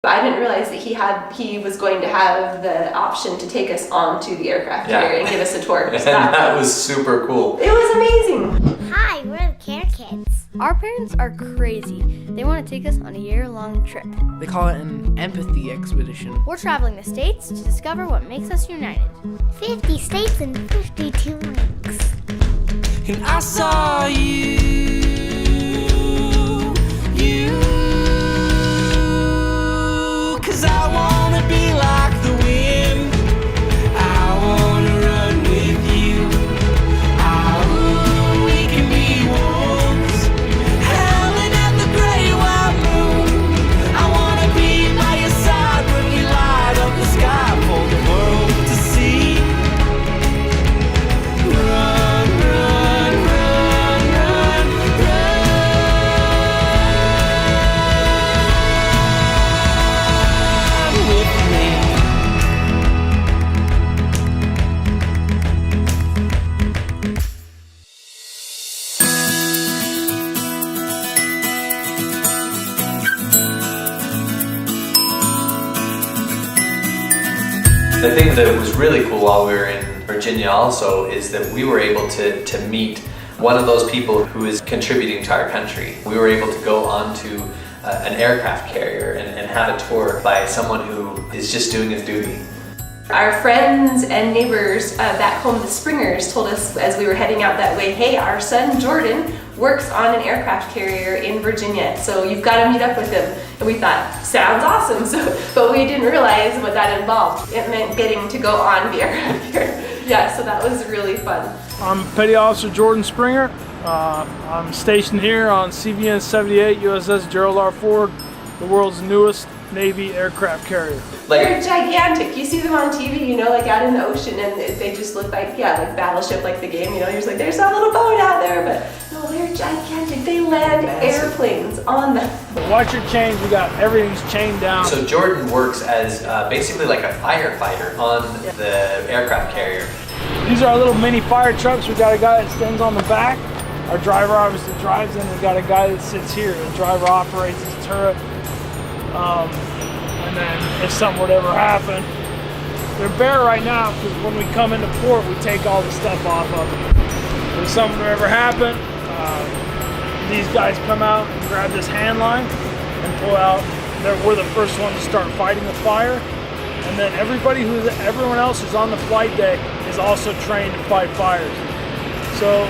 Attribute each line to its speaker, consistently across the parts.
Speaker 1: I didn't realize that he was going to have the option to take us onto the aircraft carrier and give us a tour.
Speaker 2: So that was super cool.
Speaker 1: It was amazing.
Speaker 3: Hi, we're the Care Kids.
Speaker 4: Our parents are crazy. They want to take us on a year-long trip.
Speaker 5: They call it an empathy expedition.
Speaker 4: We're traveling the states to discover what makes us united.
Speaker 3: 50 states in 52 weeks.
Speaker 6: And I saw you. Cause I wanna be like the wind. I wanna run with you. Oh, we can be wolves, howling at the great white moon. I wanna be by your side when we light up the sky for the world to see. Run, run, run, run, run.
Speaker 2: The thing that was really cool while we were in Virginia also is that we were able to meet one of those people who is contributing to our country. We were able to go onto an aircraft carrier and have a tour by someone who is just doing his duty.
Speaker 1: Our friends and neighbors back home, the Springers, told us as we were heading out that way, hey, our son Jordan works on an aircraft carrier in Virginia, so you've got to meet up with him. And we thought, sounds awesome, but we didn't realize what that involved. It meant getting to go on the aircraft carrier. Yeah, so that was really fun.
Speaker 7: I'm Petty Officer Jordan Springer. I'm stationed here on CVN 78 USS Gerald R. Ford, the world's newest Navy aircraft carrier.
Speaker 1: They're gigantic. You see them on TV, you know, like out in the ocean, and they just look like, yeah, like Battleship, like the game, you know, you're just like, there's that little boat out there, but no, they're gigantic. They land airplanes on them.
Speaker 7: Watch your chains, we got everything's chained down.
Speaker 2: So Jordan works as basically like a firefighter on the aircraft carrier.
Speaker 7: These are our little mini fire trucks. We got a guy that stands on the back. Our driver obviously drives in. We got a guy that sits here. The driver operates his turret. And then if something would ever happen, they're bare right now because when we come into port, we take all the stuff off of them. If something would ever happen, these guys come out and grab this hand line and pull out. We're the first one to start fighting the fire. And then everyone else who's on the flight deck is also trained to fight fires. So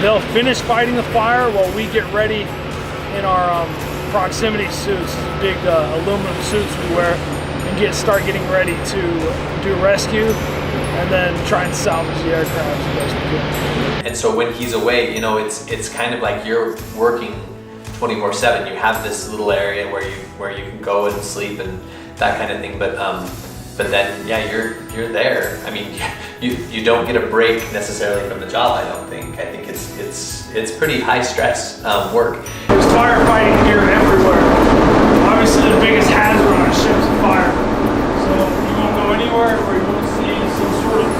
Speaker 7: they'll finish fighting the fire while we get ready in our proximity suits, big aluminum suits we wear, and start getting ready to do rescue and then try and salvage the aircraft as best we can.
Speaker 2: And so when he's away, you know, it's kind of like you're working 24/7. You have this little area where you can go and sleep and that kind of thing. But then yeah, you're there. I mean, you don't get a break necessarily from the job. I don't think. I think it's pretty high stress work.
Speaker 7: There's firefighting gear everywhere. Obviously, the biggest hazard on a ship is fire. So you won't go anywhere where you won't see some sort of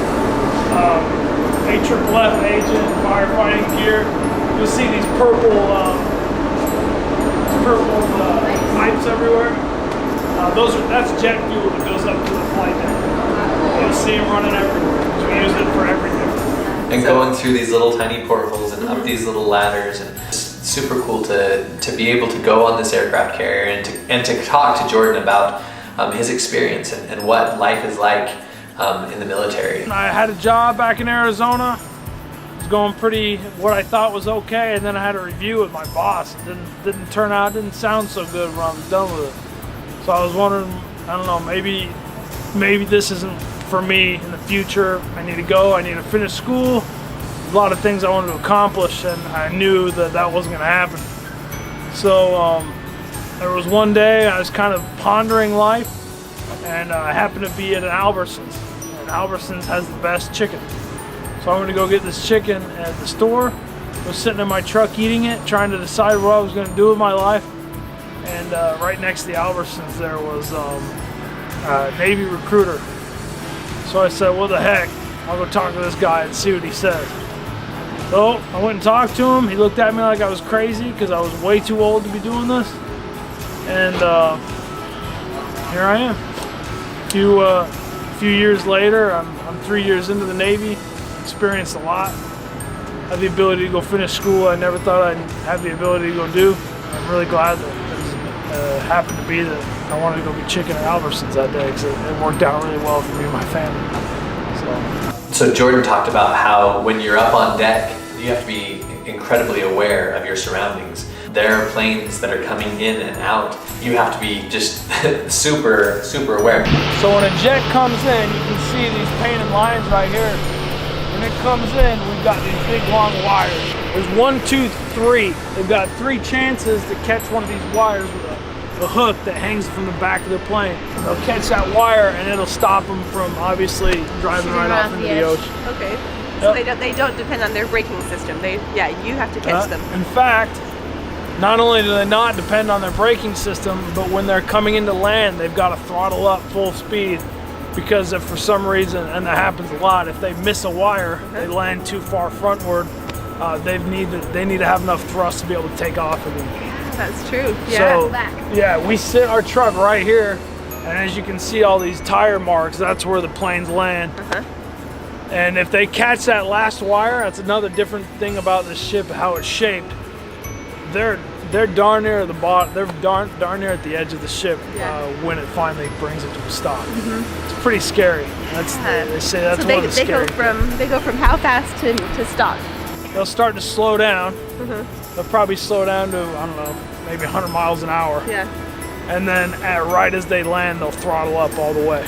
Speaker 7: AFFF agent, firefighting gear. You'll see these purple pipes everywhere. That's jet fuel that goes up to the flight deck. You'll see them running everywhere. We use it for everything.
Speaker 2: And going through these little tiny portholes and up these little ladders, and it's super cool to be able to go on this aircraft carrier and to talk to Jordan about his experience and what life is like in the military.
Speaker 7: I had a job back in Arizona. It was going pretty, what I thought was okay, and then I had a review with my boss. It didn't sound so good when I was done with it. So I was wondering, I don't know, maybe this isn't for me in the future. I need to go, I need to finish school. A lot of things I wanted to accomplish, and I knew that wasn't gonna happen. So there was one day I was kind of pondering life, and I happened to be at an Albertsons. And Albertsons has the best chicken. So I went to go get this chicken at the store. I was sitting in my truck eating it, trying to decide what I was gonna do with my life. And right next to the Albertsons there was a Navy recruiter. So I said, what the heck, I'll go talk to this guy and see what he says. So I went and talked to him. He looked at me like I was crazy because I was way too old to be doing this. and here I am. A few years later, I'm 3 years into the Navy, experienced a lot. Had the ability to go finish school I never thought I'd have the ability to go do. I'm really glad that it happened to be that I wanted to go be chicken at Albertsons that day, because it worked out really well for me and my family.
Speaker 2: So Jordan talked about how when you're up on deck, you have to be incredibly aware of your surroundings. There are planes that are coming in and out. You have to be just super aware.
Speaker 7: So when a jet comes in, you can see these painted lines right here. When it comes in, we've got these big long wires. There's 1, 2, 3. They've got 3 chances to catch one of these wires with a hook that hangs from the back of their plane. They'll catch that wire and it'll stop them from obviously driving right off into the ocean.
Speaker 1: Okay. So they don't depend on their braking system. You have to catch them.
Speaker 7: In fact, not only do they not depend on their braking system, but when they're coming into land, they've got to throttle up full speed, because if for some reason, and that happens a lot, if they miss a wire, they land too far frontward, they need to have enough thrust to be able to take off again.
Speaker 1: That's true. Yeah.
Speaker 7: So, we sit our truck right here, and as you can see all these tire marks, that's where the planes land. And if they catch that last wire, that's another different thing about this ship, how it's shaped. They're darn near the bottom. They're darn near at the edge of the ship when it finally brings it to a stop. It's pretty scary. They say that's
Speaker 1: so
Speaker 7: one of the scary.
Speaker 1: They go from how fast to stop?
Speaker 7: They'll start to slow down. They'll probably slow down to, I don't know, maybe 100 miles an hour.
Speaker 1: Yeah.
Speaker 7: And then right as they land, they'll throttle up all the way.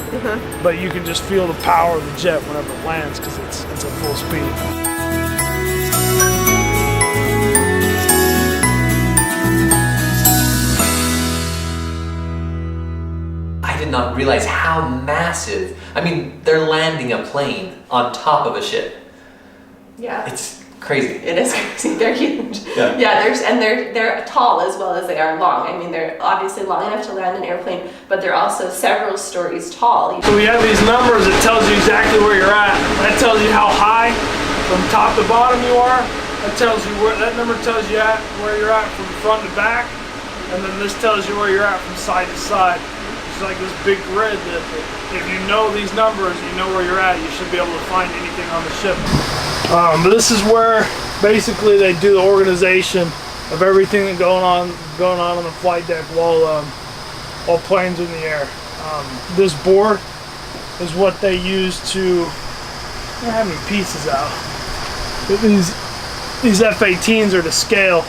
Speaker 7: But you can just feel the power of the jet whenever it lands, because it's at full speed.
Speaker 2: I did not realize how massive. I mean, they're landing a plane on top of a ship.
Speaker 1: Yeah.
Speaker 2: It's crazy.
Speaker 1: It is crazy. They're huge.
Speaker 2: Yeah.
Speaker 1: They're tall as well as they are long. I mean, they're obviously long enough to land an airplane, but they're also several stories tall.
Speaker 7: So we have these numbers that tells you exactly where you're at. That tells you how high from top to bottom you are. That number tells you where you're at from front to back, and then this tells you where you're at from side to side. It's like this big grid that if you know these numbers, you know where you're at, you should be able to find anything on the ship. But this is where basically they do the organization of everything that's going on the flight deck while planes are in the air. This board is what they use to. I don't have any pieces out. These F-18s are to scale,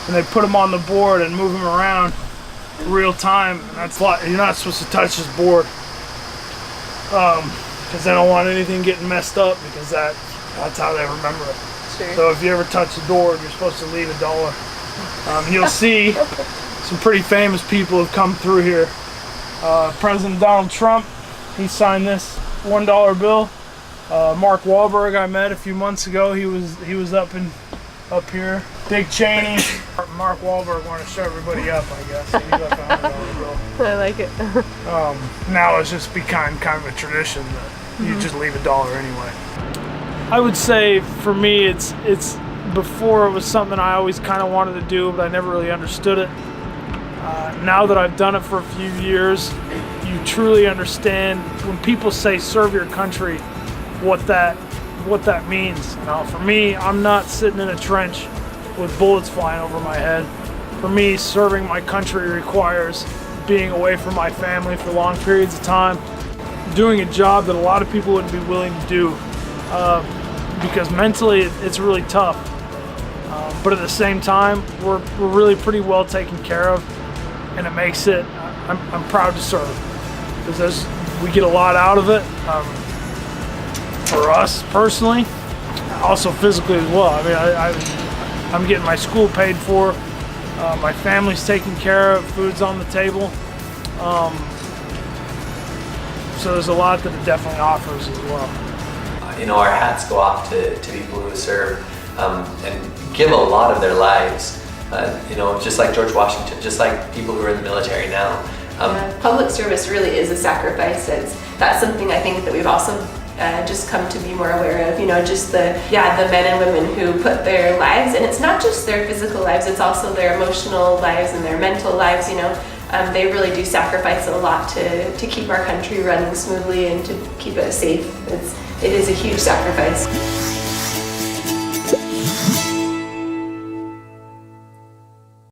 Speaker 7: and they put them on the board and move them around real time. And that's why you're not supposed to touch this board, because they don't want anything getting messed up, because that's how they remember it.
Speaker 1: Sure.
Speaker 7: So if you ever touch the door, you're supposed to leave $1. You'll see some pretty famous people have come through here. President Donald Trump, he signed this $1 bill. Mark Wahlberg I met a few months ago. He was up here. Dick Cheney. Mark Wahlberg wanted to show everybody up, I guess. So he left a $100 bill.
Speaker 1: I like it.
Speaker 7: Now it's just become kind of a tradition that you just leave $1 anyway. I would say for me, it's before it was something I always kind of wanted to do, but I never really understood it. Now that I've done it for a few years, you truly understand when people say serve your country, what that means. Now, for me, I'm not sitting in a trench with bullets flying over my head. For me, serving my country requires being away from my family for long periods of time, doing a job that a lot of people wouldn't be willing to do, because mentally it's really tough. But at the same time, we're really pretty well taken care of, and it makes it. I'm proud to serve, because we get a lot out of it. For us personally, also physically as well. I mean, I'm getting my school paid for, my family's taken care of, food's on the table. So there's a lot that it definitely offers as well.
Speaker 2: Our hats go off to people who serve and give a lot of their lives. Just like George Washington, just like people who are in the military now.
Speaker 1: Public service really is a sacrifice. That's something I think that we've also just come to be more aware of. Just the men and women who put their lives, and it's not just their physical lives, it's also their emotional lives and their mental lives. They really do sacrifice a lot to keep our country running smoothly and to keep it safe. It is a huge sacrifice.